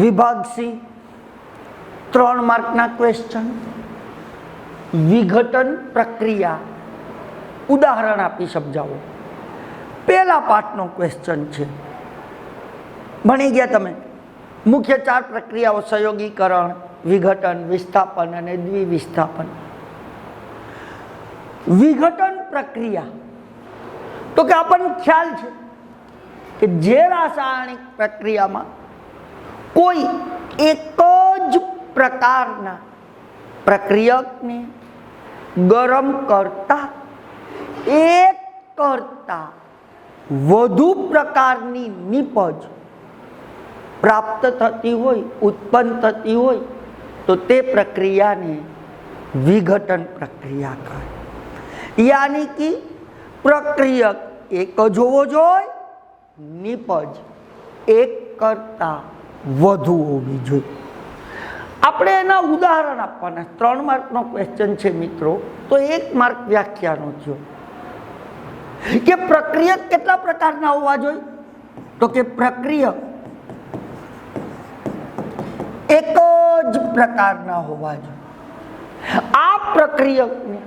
વિભાગ C 3 માર્કના question, વિઘટન પ્રક્રિયા, ઉદાહરણ આપી સમજાવો. પહેલા પાઠનો ક્વેશ્ચન છે. ભણી ગયા તમે. મુખ્ય 4 પ્રક્રિયાઓ: સંયોગીકરણ, વિઘટન, વિસ્થાપન અને દ્વિવિસ્થાપન. વિઘટન પ્રક્રિયા તો કે આપણને ખ્યાલ છે કે જે રાસાયણિક પ્રક્રિયામાં કોઈ એક જ પ્રકારના પ્રક્રિયકને ગરમ કરતા એક કરતા વધુ પ્રકારની નિપજ પ્રાપ્ત થતી હોય, ઉત્પન્ન થતી હોય, તો તે પ્રક્રિયાને વિઘટન પ્રક્રિયા કહે. યાની કે પ્રક્રિયક એક જ હોવો જોઈએ, નિપજ એક કરતા વધુ હોવી જોઈએ. આપણે એના ઉદાહરણ આપવાના. 3 માર્કનો ક્વેશ્ચન છે મિત્રો, તો 1 માર્ક વ્યાખ્યાનો થયો કે પ્રક્રિયક કેટલા પ્રકારના હોવા જોઈએ? તો કે પ્રક્રિયક એક જ પ્રકારના હોવા જોઈએ. આ પ્રક્રિયકને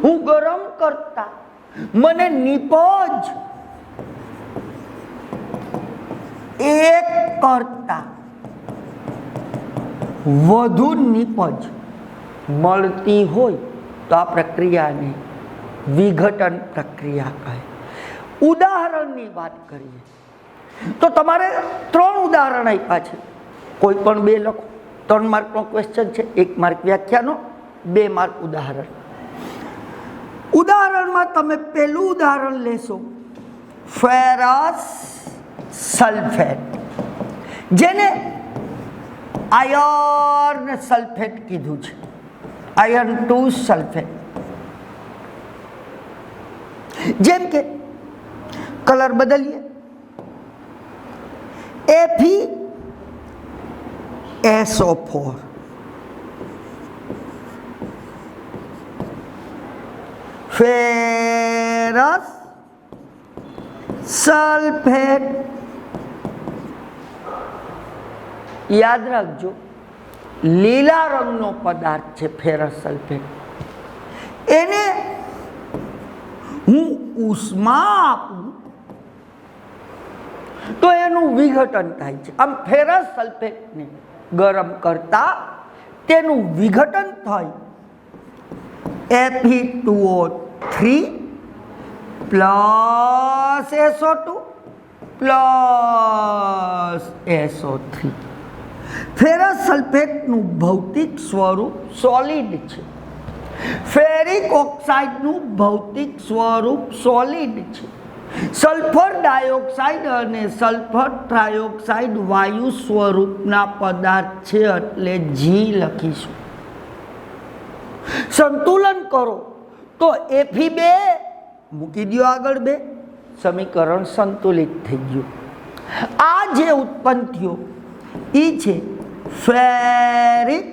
હું ગરમ કરતા મને નિપજ એક કરતા વધુ નિપજ મળતી હોય તો આ પ્રક્રિયાને વિઘટન પ્રક્રિયા કહે. ઉદાહરણની વાત કરીએ તો તમારે 3 ઉદાહરણ આપ્યા છે. કોઈ પણ 2 લખો. 3 માર્કનો ક્વેશ્ચન છે, 1 માર્ક વ્યાખ્યાનો, 2 માર્ક ઉદાહરણ. ઉદાહરણમાં તમે પહેલું ઉદાહરણ લેશો, ફેરસ સલ્ફેટ, જેને આયર્ન સલ્ફેટ કીધું છે. Iron 2 sulphate. જેમ કે કલર બદલીએ, FeSO4, ફેરસ સલ્ફેટ. યાદ રાખજો, લીલા રંગનો પદાર્થ છે ફેરસ સલ્ફેટ. એને હું ઉષ્મા આપું તો એનું વિઘટન થાય છે. આમ ફેરસ સલ્ફેટને ગરમ કરતા તેનું વિઘટન થાય Fe2O3 plus SO2 plus SO3. Ferrous સલ્ફેટનું ભૌતિક સ્વરૂપ સોલિડ છે. ફેરિક ઓક્સાઇડનું ભૌતિક સ્વરૂપ સોલિડ છે. સલ્ફર ડાયોક્સાઇડ અને સલ્ફર ટ્રાયોક્સાઇડ વાયુ સ્વરૂપના પદાર્થ છે, એટલે G લખીશું. સંતુલન કરો તો Fe2 મૂકી દો આગળ 2, સમીકરણ સંતુલિત થઈ ગયું. આ જે ઉત્પન્ન થયો એ છે ફેરિક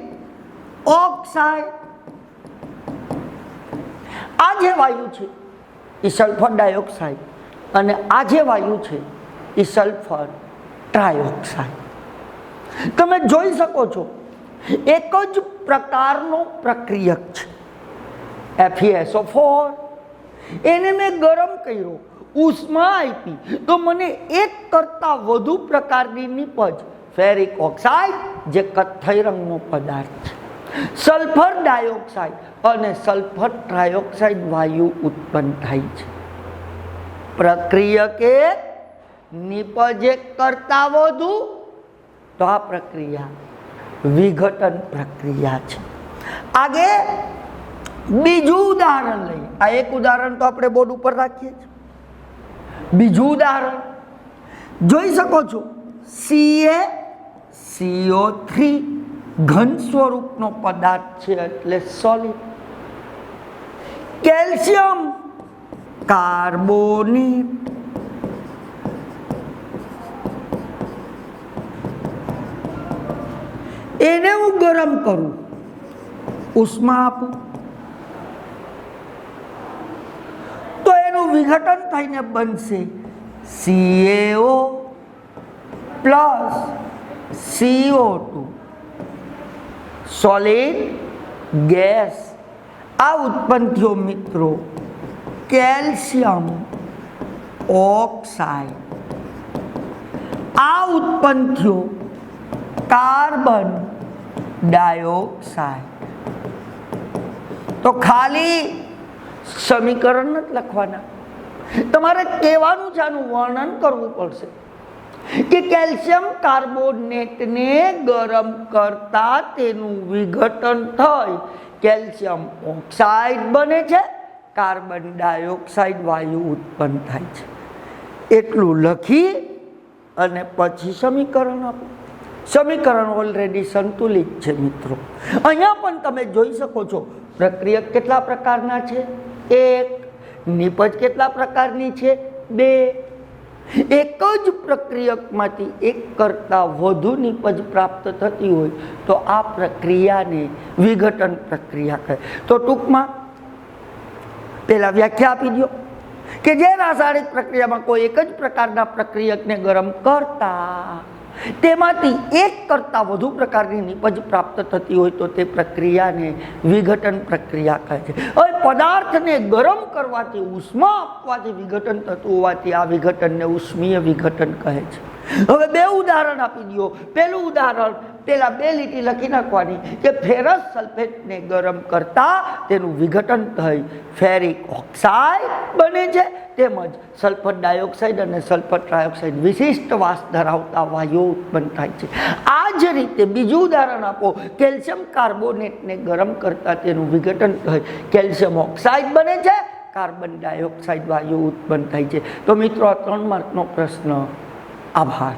ઓક્સાઇડ. આ જે વાયુ છે એ સલ્ફર ડાયોક્સાઇડ અને આ જે વાયુ છે એ સલ્ફર ટ્રાયોક્સાઇડ. તમે જોઈ શકો છો એક જ પ્રકારનો પ્રક્રિયક છે. FeSO4, એને મેં ગરમ કર્યો, ઉષ્મા આપી તો મને એક કરતા વધુ પ્રકારની નિપજ ફેરિક ઓક્સાઇડ, જે કથ્થઈ રંગનો પદાર્થ છે, સલ્ફર ડાયોક્સાઇડ અને સલ્ફર ટ્રાયોક્સાઇડ વાયુ ઉત્પન્ન થાય છે. પ્રક્રિયક એક, નિપજ એક કરતા વધુ, તો આ પ્રક્રિયા વિઘટન પ્રક્રિયા છે. આગે બીજું ઉદાહરણ લઈએ. આ એક ઉદાહરણ તો આપણે બોર્ડ ઉપર રાખીએ છીએ. બીજું ઉદાહરણ જોઈ શકો છો, CaCO3 ઘન સ્વરૂપનો પદાર્થ છે, એટલે સોલિડ. કેલ્શિયમ કાર્બોનેટ, એને હું ગરમ કરું, ઉષ્મા આપું તો એનું વિઘટન થઈને બનશે CaO plus CO2 solid gas આ ઉત્પન્ન થયો મિત્રો કેલ્શિયમ ઓક્સાઇડ, આ ઉત્પન્ન થયો કાર્બન ડાયોક્સાઇડ. તો ખાલી સમીકરણ નથી લખવાના, તમારે કહેવાનું છે, આનું વર્ણન કરવું પડશે કે કેલ્શિયમ કાર્બોનેટને ગરમ કરતા તેનું વિઘટન થઈ કેલ્શિયમ ઓક્સાઇડ બને છે, કાર્બન ડાયોક્સાઇડ વાયુ ઉત્પન્ન થાય છે. એટલું લખી અને પછી સમીકરણ આપો. સમીકરણ ઓલરેડી સંતુલિત છે મિત્રો. અહીંયા પણ તમે જોઈ શકો છો પ્રક્રિયક કેટલા પ્રકારના છે, 1. નિપજ કેટલા પ્રકારની છે, 2. એક જ પ્રક્રિયકમાંથી એક કરતાં વધુ નિપજ પ્રાપ્ત થતી હોય તો આ પ્રક્રિયાને વિઘટન પ્રક્રિયા કહે. તો ટૂંકમાં પહેલા વ્યાખ્યા આપી દો કે જે રાસાયણિક પ્રક્રિયામાં કોઈ એક જ પ્રકારના પ્રક્રિયકને ગરમ કરતા તેમાંથી એક કરતાં વધુ પ્રકારની નિપજ પ્રાપ્ત થતી હોય તો તે પ્રક્રિયાને વિઘટન પ્રક્રિયા કહે છે. હવે પદાર્થને ગરમ કરવાથી ઉષ્મા આપવાથી વિઘટન થતું હોવાથી આ વિઘટનને ઉષ્મીય વિઘટન કહે છે. હવે 2 ઉદાહરણ આપી દો. પહેલું ઉદાહરણ પેલા 2 લીટી લખી નાખવાની કે ફેરસ સલ્ફેટને ગરમ કરતા તેનું વિઘટન થઈ ફેરિક ઓક્સાઇડ બને છે, તેમજ સલ્ફર ડાયોક્સાઇડ અને સલ્ફર ટ્રાયોક્સાઇડ વિશિષ્ટ વાસ ધરાવતા વાયુઓ ઉત્પન્ન થાય છે. આ જ રીતે બીજું ઉદાહરણ આપો, કેલ્શિયમ કાર્બોનેટને ગરમ કરતા તેનું વિઘટન થઈ કેલ્શિયમ ઓક્સાઇડ બને છે, કાર્બન ડાયોક્સાઇડ વાયુ ઉત્પન્ન થાય છે. તો મિત્રો આ 3 માર્કનો પ્રશ્ન. આભાર.